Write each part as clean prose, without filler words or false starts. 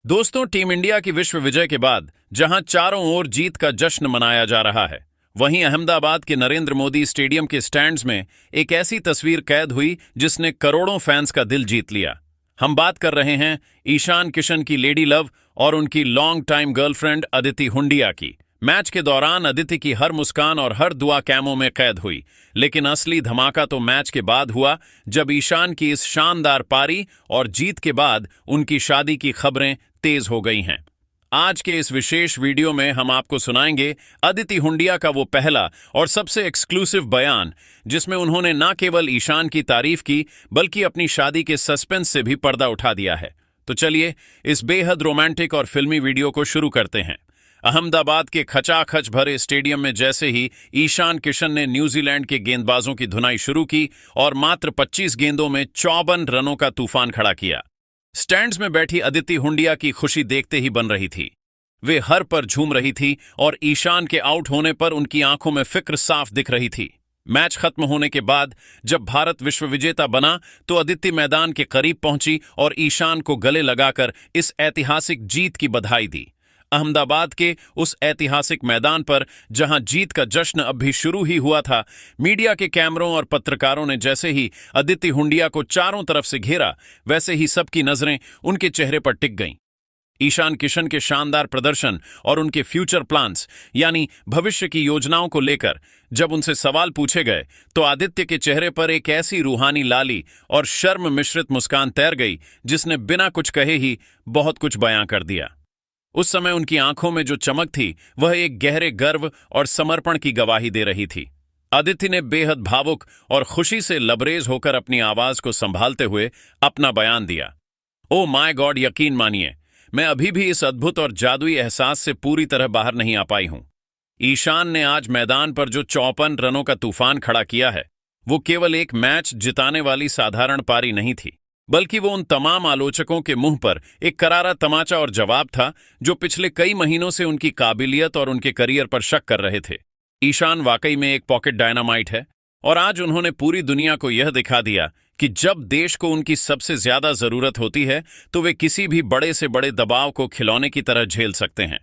दोस्तों, team India की विश्व विजय के बाद जहां चारों ओर जीत का जश्न मनाया जा रहा है, वहीं अहमदाबाद के नरेंद्र मोदी स्टेडियम के स्टैंड्स में एक ऐसी तस्वीर कैद हुई जिसने करोड़ों फैंस का दिल जीत लिया। हम बात कर रहे हैं ईशान किशन की लेडी लव और उनकी long time girlfriend Aditi Hundia की। मैच के दौरान अदिति की हर मुस्कान और हर दुआ कैमों में कैद हुई, लेकिन असली धमाका तो मैच के बाद हुआ, जब ईशान की इस शानदार पारी और जीत के बाद उनकी शादी की खबरें तेज हो गई हैं। आज के इस विशेष वीडियो में हम आपको सुनाएंगे अदिति हुंडिया का वो पहला और सबसे एक्सक्लूसिव बयान, जिसमें उन्होंने न केवल ईशान की तारीफ की बल्कि अपनी शादी के सस्पेंस से भी पर्दा उठा दिया है। तो चलिए इस बेहद रोमांटिक और फिल्मी वीडियो को शुरू करते हैं। अहमदाबाद के खचाखच भरे स्टेडियम में जैसे ही ईशान किशन ने न्यूजीलैंड के गेंदबाजों की धुनाई शुरू की और मात्र 25 गेंदों में 54 रनों का तूफान खड़ा किया, स्टैंड्स में बैठी अदिति हुंडिया की खुशी देखते ही बन रही थी। वे हर पर झूम रही थी और ईशान के आउट होने पर उनकी आंखों में फिक्र साफ दिख रही थी। मैच खत्म होने के बाद जब भारत विश्व विजेता बना तो अदिति मैदान के करीब पहुंची और ईशान को गले लगाकर इस ऐतिहासिक जीत की बधाई दी। अहमदाबाद के उस ऐतिहासिक मैदान पर जहां जीत का जश्न अब भी शुरू ही हुआ था, मीडिया के कैमरों और पत्रकारों ने जैसे ही अदिति हुंडिया को चारों तरफ से घेरा, वैसे ही सबकी नजरें उनके चेहरे पर टिक गईं। ईशान किशन के शानदार प्रदर्शन और उनके फ्यूचर प्लान्स यानी भविष्य की योजनाओं को लेकर जब उनसे सवाल पूछे गए तो आदित्य के चेहरे पर एक ऐसी रूहानी लाली और शर्म मिश्रित मुस्कान तैर गई जिसने बिना कुछ कहे ही बहुत कुछ बयां कर दिया। उस समय उनकी आंखों में जो चमक थी वह एक गहरे गर्व और समर्पण की गवाही दे रही थी। अदिति ने बेहद भावुक और खुशी से लबरेज होकर अपनी आवाज को संभालते हुए अपना बयान दिया। ओ माय गॉड, यकीन मानिए, मैं अभी भी इस अद्भुत और जादुई एहसास से पूरी तरह बाहर नहीं आ पाई हूं। ईशान ने आज मैदान पर जो 54 रनों का तूफान खड़ा किया है, वो केवल एक मैच जिताने वाली साधारण पारी नहीं थी, बल्कि वो उन तमाम आलोचकों के मुंह पर एक करारा तमाचा और जवाब था जो पिछले कई महीनों से उनकी काबिलियत और उनके करियर पर शक कर रहे थे। ईशान वाकई में एक पॉकेट डायनामाइट है और आज उन्होंने पूरी दुनिया को यह दिखा दिया कि जब देश को उनकी सबसे ज्यादा जरूरत होती है तो वे किसी भी बड़े से बड़े दबाव को खिलौने की तरह झेल सकते हैं।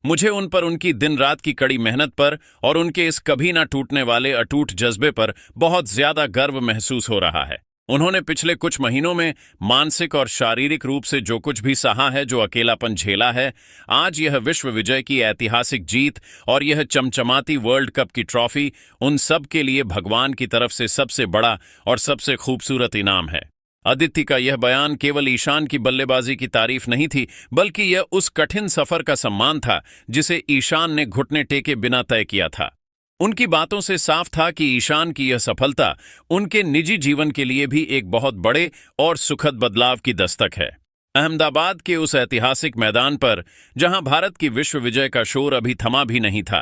मुझे उन पर उनकी दिन रात की कड़ी मेहनत पर और उनके इस कभी ना टूटने वाले अटूट जज्बे पर बहुत ज्यादा गर्व महसूस हो रहा है। उन्होंने पिछले कुछ महीनों में मानसिक और शारीरिक रूप से जो कुछ भी सहा है, जो अकेलापन झेला है, आज यह विश्व विजय की ऐतिहासिक जीत और यह चमचमाती वर्ल्ड कप की ट्रॉफी, उन सब के लिए भगवान की तरफ से सबसे बड़ा और सबसे खूबसूरत इनाम है। अदिति का यह बयान केवल ईशान की बल्लेबाजी की तारीफ नहीं थी, बल्कि यह उस कठिन सफर का सम्मान था जिसे ईशान ने घुटने टेके बिना तय किया था। उनकी बातों से साफ था कि ईशान की यह सफलता उनके निजी जीवन के लिए भी एक बहुत बड़े और सुखद बदलाव की दस्तक है। अहमदाबाद के उस ऐतिहासिक मैदान पर जहां भारत की विश्व विजय का शोर अभी थमा भी नहीं था,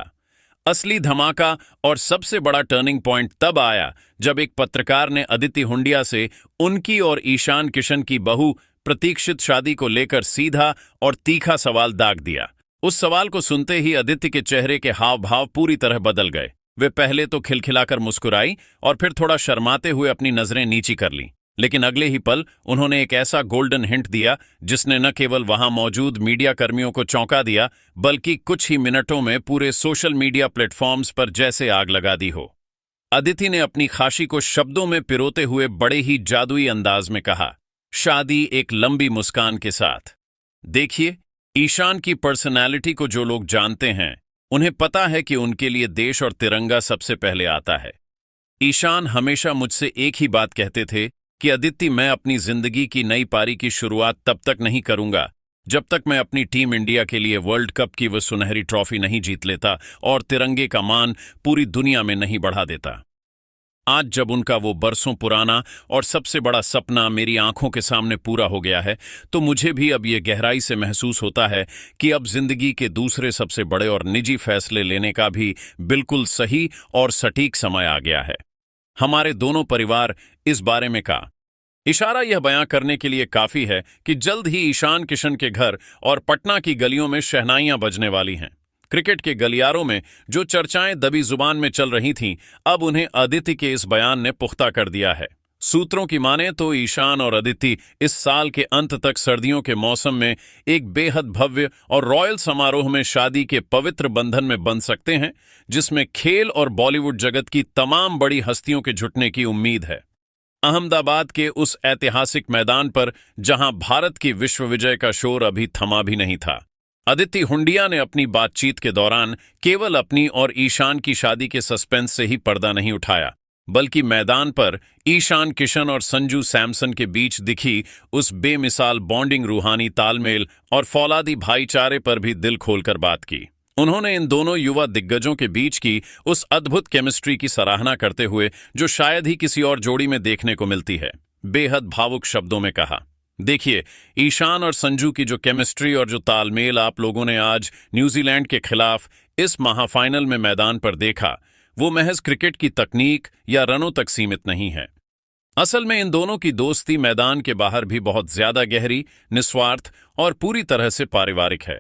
असली धमाका और सबसे बड़ा टर्निंग पॉइंट तब आया जब एक पत्रकार ने अदिति हुंडिया से उनकी और ईशान किशन की बहु प्रतीक्षित शादी को लेकर सीधा और तीखा सवाल दाग दिया। उस सवाल को सुनते ही अदिति के चेहरे के हाव भाव पूरी तरह बदल गए। वे पहले तो खिलखिलाकर मुस्कुराई और फिर थोड़ा शर्माते हुए अपनी नजरें नीची कर लीं, लेकिन अगले ही पल उन्होंने एक ऐसा गोल्डन हिंट दिया जिसने न केवल वहां मौजूद मीडिया कर्मियों को चौंका दिया, बल्कि कुछ ही मिनटों में पूरे सोशल मीडिया प्लेटफॉर्म्स पर जैसे आग लगा दी हो। अदिति ने अपनी खाशी को शब्दों में पिरोते हुए बड़े ही जादुई अंदाज में कहा, शादी एक लंबी मुस्कान के साथ। देखिए, ईशान की पर्सनैलिटी को जो लोग जानते हैं उन्हें पता है कि उनके लिए देश और तिरंगा सबसे पहले आता है। ईशान हमेशा मुझसे एक ही बात कहते थे कि अदिति, मैं अपनी जिंदगी की नई पारी की शुरुआत तब तक नहीं करूंगा जब तक मैं अपनी टीम इंडिया के लिए वर्ल्ड कप की वह सुनहरी ट्रॉफी नहीं जीत लेता और तिरंगे का मान पूरी दुनिया में नहीं बढ़ा देता। आज जब उनका वो बरसों पुराना और सबसे बड़ा सपना मेरी आंखों के सामने पूरा हो गया है, तो मुझे भी अब ये गहराई से महसूस होता है कि अब जिंदगी के दूसरे सबसे बड़े और निजी फैसले लेने का भी बिल्कुल सही और सटीक समय आ गया है। हमारे दोनों परिवार इस बारे में का इशारा यह बयां करने के लिए काफी है कि जल्द ही ईशान किशन के घर और पटना की गलियों में शहनाइयां बजने वाली हैं। क्रिकेट के गलियारों में जो चर्चाएं दबी जुबान में चल रही थीं, अब उन्हें अदिति के इस बयान ने पुख्ता कर दिया है। सूत्रों की माने तो ईशान और अदिति इस साल के अंत तक सर्दियों के मौसम में एक बेहद भव्य और रॉयल समारोह में शादी के पवित्र बंधन में बंध सकते हैं, जिसमें खेल और बॉलीवुड जगत की तमाम बड़ी हस्तियों के जुटने की उम्मीद है। अहमदाबाद के उस ऐतिहासिक मैदान पर जहां भारत की विश्व विजय का शोर अभी थमा भी नहीं था, अदिति हुंडिया ने अपनी बातचीत के दौरान केवल अपनी और ईशान की शादी के सस्पेंस से ही पर्दा नहीं उठाया, बल्कि मैदान पर ईशान किशन और संजू सैमसन के बीच दिखी उस बेमिसाल बॉन्डिंग, रूहानी तालमेल और फौलादी भाईचारे पर भी दिल खोलकर बात की। उन्होंने इन दोनों युवा दिग्गजों के बीच की उस अद्भुत केमिस्ट्री की सराहना करते हुए, जो शायद ही किसी और जोड़ी में देखने को मिलती है, बेहद भावुक शब्दों में कहा, देखिए, ईशान और संजू की जो केमिस्ट्री और जो तालमेल आप लोगों ने आज न्यूजीलैंड के खिलाफ इस महाफाइनल में मैदान पर देखा, वो महज क्रिकेट की तकनीक या रनों तक सीमित नहीं है। असल में इन दोनों की दोस्ती मैदान के बाहर भी बहुत ज्यादा गहरी, निस्वार्थ और पूरी तरह से पारिवारिक है।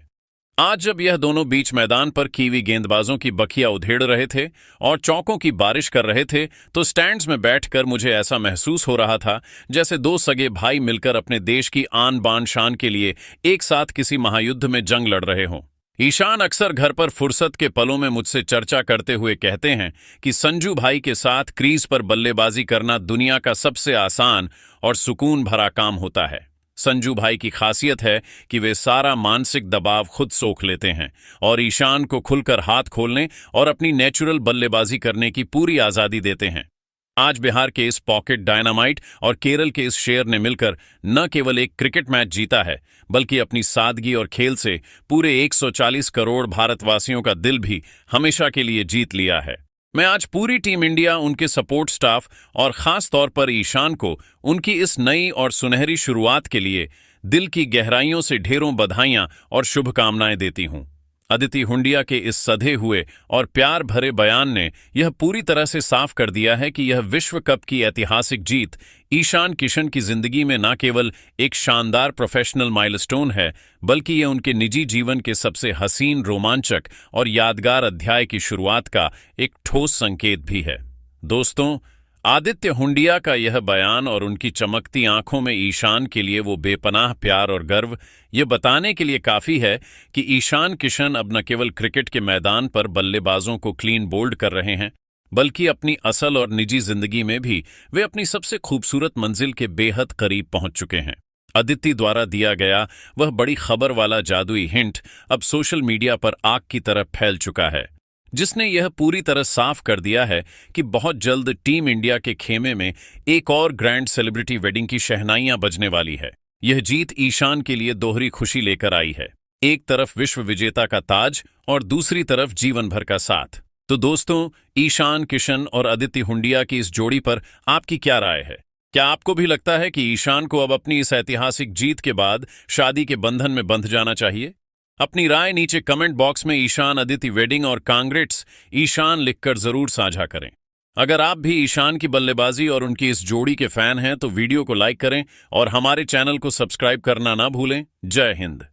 आज जब यह दोनों बीच मैदान पर कीवी गेंदबाजों की बखिया उधेड़ रहे थे और चौकों की बारिश कर रहे थे, तो स्टैंड्स में बैठकर मुझे ऐसा महसूस हो रहा था जैसे दो सगे भाई मिलकर अपने देश की आन बान शान के लिए एक साथ किसी महायुद्ध में जंग लड़ रहे हों। ईशान अक्सर घर पर फुर्सत के पलों में मुझसे चर्चा करते हुए कहते हैं कि संजू भाई के साथ क्रीज पर बल्लेबाजी करना दुनिया का सबसे आसान और सुकून भरा काम होता है। संजू भाई की खासियत है कि वे सारा मानसिक दबाव खुद सोख लेते हैं और ईशान को खुलकर हाथ खोलने और अपनी नेचुरल बल्लेबाजी करने की पूरी आजादी देते हैं। आज बिहार के इस पॉकेट डायनामाइट और केरल के इस शेर ने मिलकर न केवल एक क्रिकेट मैच जीता है, बल्कि अपनी सादगी और खेल से पूरे 140 करोड़ भारतवासियों का दिल भी हमेशा के लिए जीत लिया है। मैं आज पूरी टीम इंडिया, उनके सपोर्ट स्टाफ और खास तौर पर ईशान को उनकी इस नई और सुनहरी शुरुआत के लिए दिल की गहराइयों से ढेरों बधाइयां और शुभकामनाएं देती हूं। अदिति हुंडिया के इस सधे हुए और प्यार भरे बयान ने यह पूरी तरह से साफ कर दिया है कि यह विश्व कप की ऐतिहासिक जीत ईशान किशन की जिंदगी में न केवल एक शानदार प्रोफेशनल माइलस्टोन है, बल्कि यह उनके निजी जीवन के सबसे हसीन, रोमांचक और यादगार अध्याय की शुरुआत का एक ठोस संकेत भी है। दोस्तों, आदित्य हुंडिया का यह बयान और उनकी चमकती आंखों में ईशान के लिए वो बेपनाह प्यार और गर्व, ये बताने के लिए काफी है कि ईशान किशन अब न केवल क्रिकेट के मैदान पर बल्लेबाजों को क्लीन बोल्ड कर रहे हैं, बल्कि अपनी असल और निजी जिंदगी में भी वे अपनी सबसे खूबसूरत मंजिल के बेहद करीब पहुंच चुके हैं। अदिति द्वारा दिया गया वह बड़ी खबर वाला जादुई हिंट अब सोशल मीडिया पर आग की तरह फैल चुका है, जिसने यह पूरी तरह साफ कर दिया है कि बहुत जल्द टीम इंडिया के खेमे में एक और ग्रैंड सेलिब्रिटी वेडिंग की शहनाइयां बजने वाली है। यह जीत ईशान के लिए दोहरी खुशी लेकर आई है, एक तरफ विश्व विजेता का ताज और दूसरी तरफ जीवन भर का साथ। तो दोस्तों, ईशान किशन और अदिति हुंडिया की इस जोड़ी पर आपकी क्या राय है? क्या आपको भी लगता है कि ईशान को अब अपनी इस ऐतिहासिक जीत के बाद शादी के बंधन में बंध जाना चाहिए? अपनी राय नीचे कमेंट बॉक्स में ईशान अदिति वेडिंग और कांग्रेट्स ईशान लिखकर जरूर साझा करें। अगर आप भी ईशान की बल्लेबाजी और उनकी इस जोड़ी के फैन हैं तो वीडियो को लाइक करें और हमारे चैनल को सब्सक्राइब करना ना भूलें। जय हिंद।